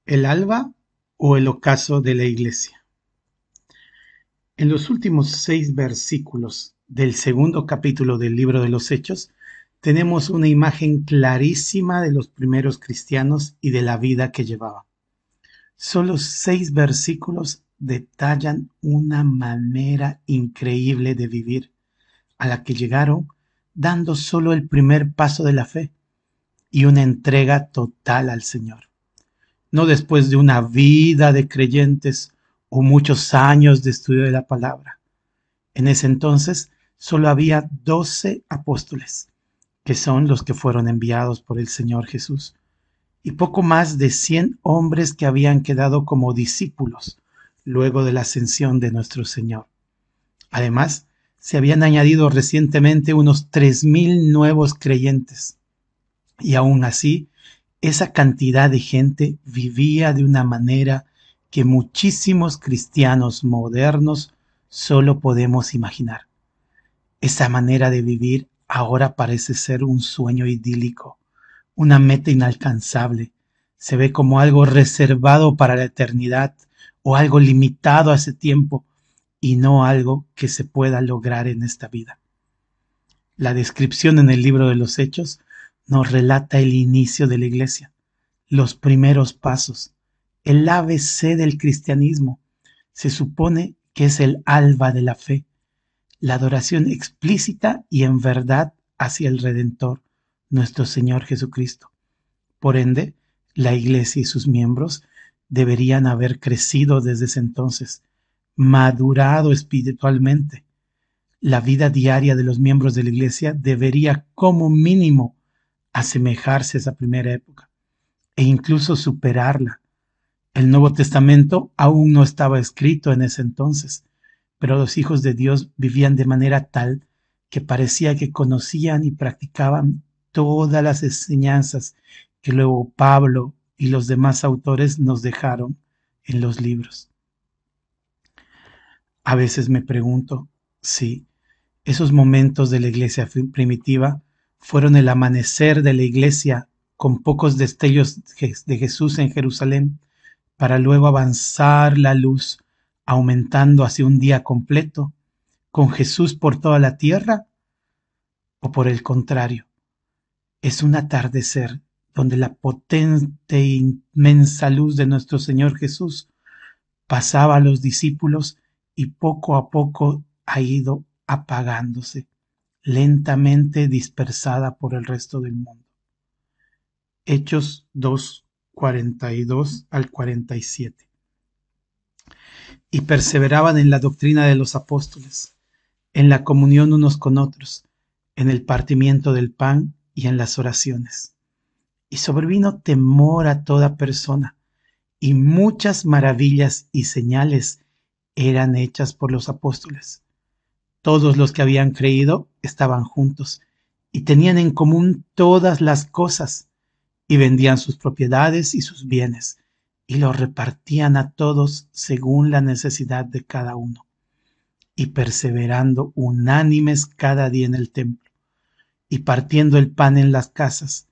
¿El alba o el ocaso de la iglesia? En los últimos 6 versículos del segundo capítulo del libro de los Hechos, tenemos una imagen clarísima de los primeros cristianos y de la vida que llevaban. Solo 6 versículos detallan una manera increíble de vivir, a la que llegaron dando solo el primer paso de la fe y una entrega total al Señor. No después de una vida de creyentes o muchos años de estudio de la palabra. En ese entonces solo había 12 apóstoles, que son los que fueron enviados por el Señor Jesús, y poco más de 100 hombres que habían quedado como discípulos luego de la ascensión de nuestro Señor. Además, se habían añadido recientemente unos 3,000 nuevos creyentes, y aún así, esa cantidad de gente vivía de una manera que muchísimos cristianos modernos solo podemos imaginar. Esa manera de vivir ahora parece ser un sueño idílico, una meta inalcanzable. Se ve como algo reservado para la eternidad o algo limitado a ese tiempo y no algo que se pueda lograr en esta vida. La descripción en el libro de los Hechos nos relata el inicio de la iglesia, los primeros pasos, el ABC del cristianismo. Se supone que es el alba de la fe, la adoración explícita y en verdad hacia el Redentor, nuestro Señor Jesucristo. Por ende, la iglesia y sus miembros deberían haber crecido desde ese entonces, madurado espiritualmente. La vida diaria de los miembros de la iglesia debería como mínimo asemejarse a esa primera época e incluso superarla. El Nuevo Testamento aún no estaba escrito en ese entonces, pero los hijos de Dios vivían de manera tal que parecía que conocían y practicaban todas las enseñanzas que luego Pablo y los demás autores nos dejaron en los libros. A veces me pregunto si esos momentos de la iglesia primitiva fueron el amanecer de la iglesia con pocos destellos de Jesús en Jerusalén, para luego avanzar la luz, aumentando hacia un día completo, con Jesús por toda la tierra, o por el contrario, es un atardecer donde la potente e inmensa luz de nuestro Señor Jesús pasaba a los discípulos y poco a poco ha ido apagándose, lentamente dispersada por el resto del mundo. Hechos 2, 42 al 47. Y perseveraban en la doctrina de los apóstoles, en la comunión unos con otros, en el partimiento del pan y en las oraciones. Y sobrevino temor a toda persona, y muchas maravillas y señales eran hechas por los apóstoles. Todos los que habían creído estaban juntos y tenían en común todas las cosas, y vendían sus propiedades y sus bienes, y los repartían a todos según la necesidad de cada uno, y perseverando unánimes cada día en el templo, y partiendo el pan en las casas,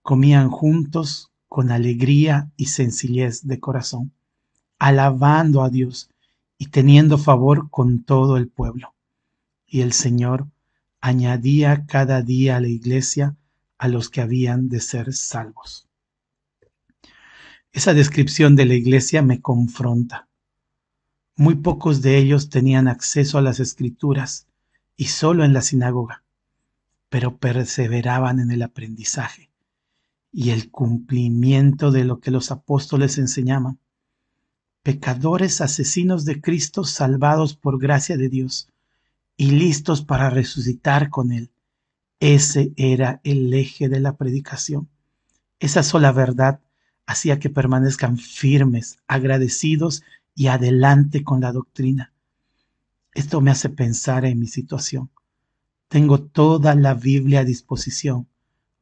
comían juntos con alegría y sencillez de corazón, alabando a Dios y teniendo favor con todo el pueblo. Y el Señor añadía cada día a la iglesia a los que habían de ser salvos. Esa descripción de la iglesia me confronta. Muy pocos de ellos tenían acceso a las escrituras y solo en la sinagoga, pero perseveraban en el aprendizaje y el cumplimiento de lo que los apóstoles enseñaban. Pecadores asesinos de Cristo salvados por gracia de Dios y listos para resucitar con Él. Ese era el eje de la predicación. Esa sola verdad hacía que permanezcan firmes, agradecidos y adelante con la doctrina. Esto me hace pensar en mi situación. Tengo toda la Biblia a disposición,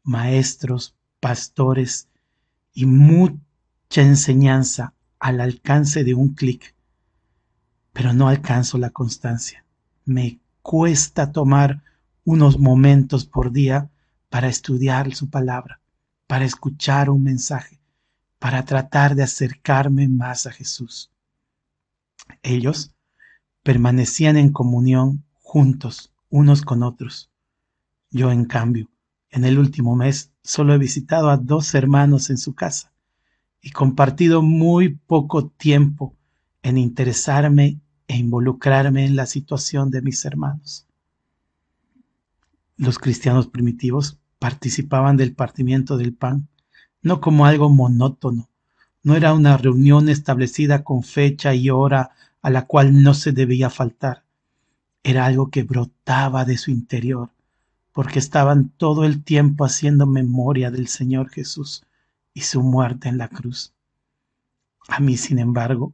maestros, pastores y mucha enseñanza al alcance de un clic, pero no alcanzo la constancia. Me cuesta tomar unos momentos por día para estudiar su palabra, para escuchar un mensaje, para tratar de acercarme más a Jesús. Ellos permanecían en comunión juntos unos con otros. Yo, en cambio, en el último mes solo he visitado a 2 hermanos en su casa y compartido muy poco tiempo en interesarme e involucrarme en la situación de mis hermanos. Los cristianos primitivos participaban del partimiento del pan, no como algo monótono. No era una reunión establecida con fecha y hora a la cual no se debía faltar. Era algo que brotaba de su interior, porque estaban todo el tiempo haciendo memoria del Señor Jesús y su muerte en la cruz. A mí, sin embargo,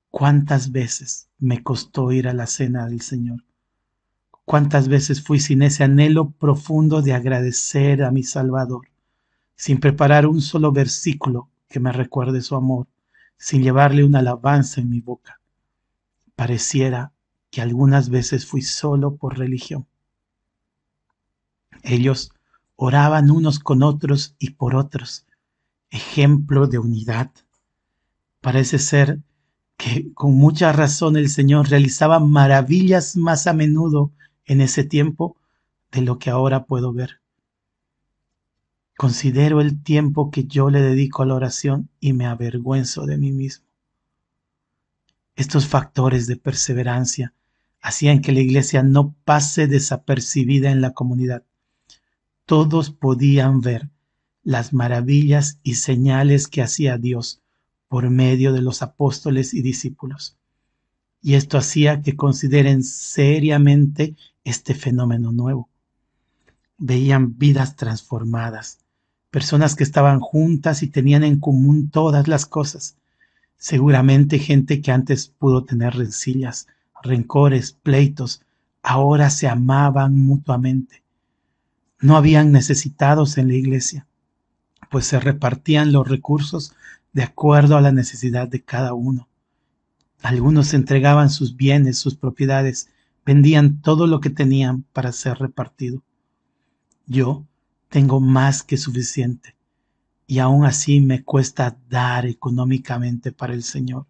¿cuántas veces me costó ir a la cena del Señor? ¿Cuántas veces fui sin ese anhelo profundo de agradecer a mi Salvador, sin preparar un solo versículo que me recuerde su amor, sin llevarle una alabanza en mi boca? Pareciera que algunas veces fui solo por religión. Ellos oraban unos con otros y por otros, ejemplo de unidad. Parece ser que con mucha razón el Señor realizaba maravillas más a menudo en ese tiempo de lo que ahora puedo ver. Considero el tiempo que yo le dedico a la oración y me avergüenzo de mí mismo. Estos factores de perseverancia hacían que la iglesia no pase desapercibida en la comunidad. Todos podían ver las maravillas y señales que hacía Dios por medio de los apóstoles y discípulos. Y esto hacía que consideren seriamente este fenómeno nuevo. Veían vidas transformadas, personas que estaban juntas y tenían en común todas las cosas. Seguramente gente que antes pudo tener rencillas, rencores, pleitos, ahora se amaban mutuamente. No habían necesitados en la iglesia, pues se repartían los recursos de acuerdo a la necesidad de cada uno. Algunos entregaban sus bienes, sus propiedades, vendían todo lo que tenían para ser repartido. Yo tengo más que suficiente y aún así me cuesta dar económicamente para el Señor.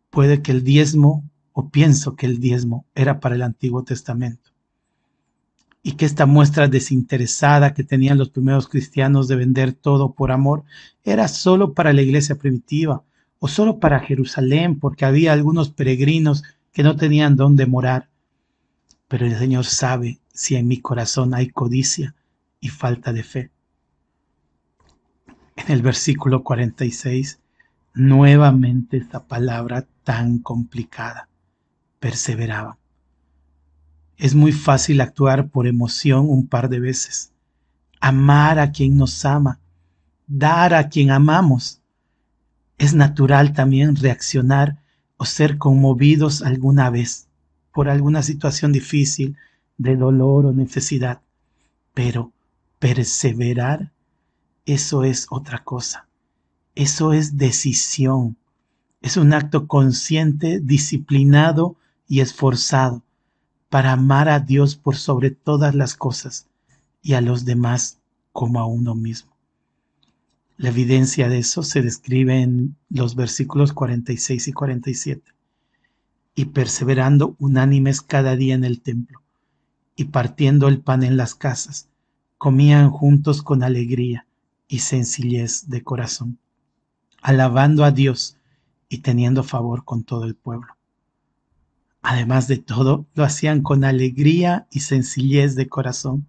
Puede que el diezmo, o pienso que el diezmo, era para el Antiguo Testamento, y que esta muestra desinteresada que tenían los primeros cristianos de vender todo por amor era solo para la iglesia primitiva o solo para Jerusalén, porque había algunos peregrinos que no tenían dónde morar. Pero el Señor sabe si en mi corazón hay codicia y falta de fe. En el versículo 46, nuevamente esta palabra tan complicada, perseveraban. Es muy fácil actuar por emoción un par de veces, amar a quien nos ama, dar a quien amamos. Es natural también reaccionar o ser conmovidos alguna vez por alguna situación difícil de dolor o necesidad, pero perseverar, eso es otra cosa. Eso es decisión. Es un acto consciente, disciplinado y esforzado para amar a Dios por sobre todas las cosas y a los demás como a uno mismo. La evidencia de eso se describe en los versículos 46 y 47. Y perseverando unánimes cada día en el templo, y partiendo el pan en las casas, comían juntos con alegría y sencillez de corazón, alabando a Dios y teniendo favor con todo el pueblo. Además de todo, lo hacían con alegría y sencillez de corazón,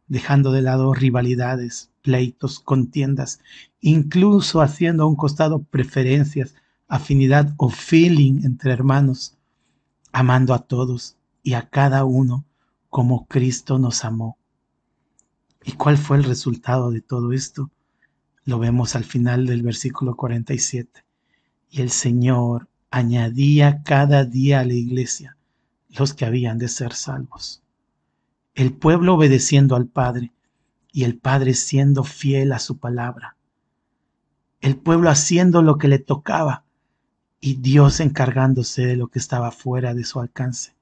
dejando de lado rivalidades, pleitos, contiendas, incluso haciendo a un costado preferencias, afinidad o feeling entre hermanos, amando a todos y a cada uno como Cristo nos amó. ¿Y cuál fue el resultado de todo esto? Lo vemos al final del versículo 47. Y el Señor añadía cada día a la iglesia los que habían de ser salvos. El pueblo obedeciendo al Padre y el Padre siendo fiel a su palabra. El pueblo haciendo lo que le tocaba y Dios encargándose de lo que estaba fuera de su alcance.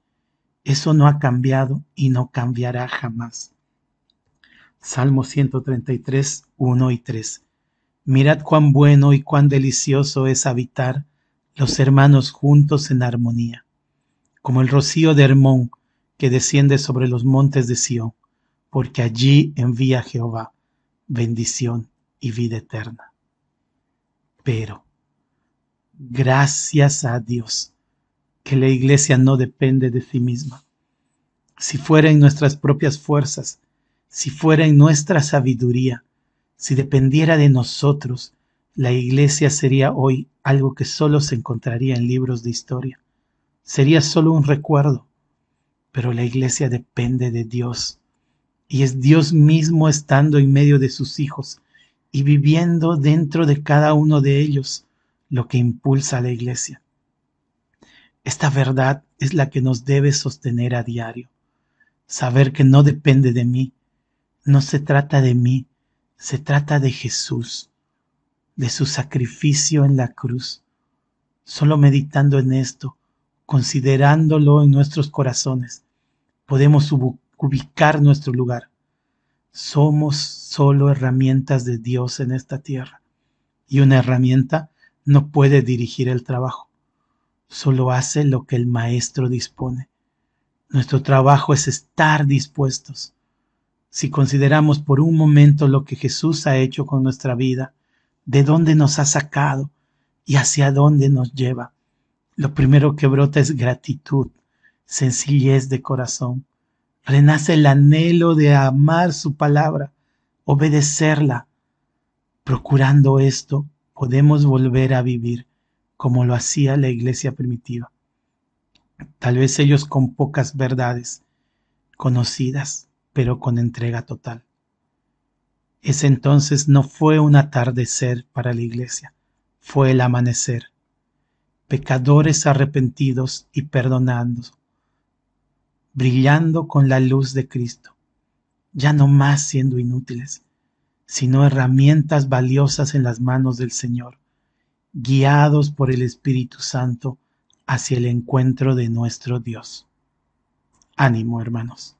Eso no ha cambiado y no cambiará jamás. Salmo 133, 1 y 3. Mirad cuán bueno y cuán delicioso es habitar los hermanos juntos en armonía, como el rocío de Hermón que desciende sobre los montes de Sión, porque allí envía Jehová bendición y vida eterna. Pero, gracias a Dios, que la iglesia no depende de sí misma. Si fuera en nuestras propias fuerzas, si fuera en nuestra sabiduría, si dependiera de nosotros, la iglesia sería hoy algo que solo se encontraría en libros de historia. Sería solo un recuerdo, pero la iglesia depende de Dios. Y es Dios mismo estando en medio de sus hijos y viviendo dentro de cada uno de ellos lo que impulsa a la iglesia. Esta verdad es la que nos debe sostener a diario. Saber que no depende de mí, no se trata de mí, se trata de Jesús, de su sacrificio en la cruz. Solo meditando en esto, considerándolo en nuestros corazones, podemos ubicar nuestro lugar. Somos solo herramientas de Dios en esta tierra, y una herramienta no puede dirigir el trabajo, solo hace lo que el maestro dispone. Nuestro trabajo es estar dispuestos. Si consideramos por un momento lo que Jesús ha hecho con nuestra vida, de dónde nos ha sacado y hacia dónde nos lleva, lo primero que brota es gratitud, sencillez de corazón. Renace el anhelo de amar su palabra, obedecerla. Procurando esto, podemos volver a vivir como lo hacía la iglesia primitiva. Tal vez ellos con pocas verdades conocidas, pero con entrega total. Ese entonces no fue un atardecer para la iglesia, fue el amanecer. Pecadores arrepentidos y perdonando, brillando con la luz de Cristo, ya no más siendo inútiles, sino herramientas valiosas en las manos del Señor, guiados por el Espíritu Santo hacia el encuentro de nuestro Dios. Ánimo, hermanos.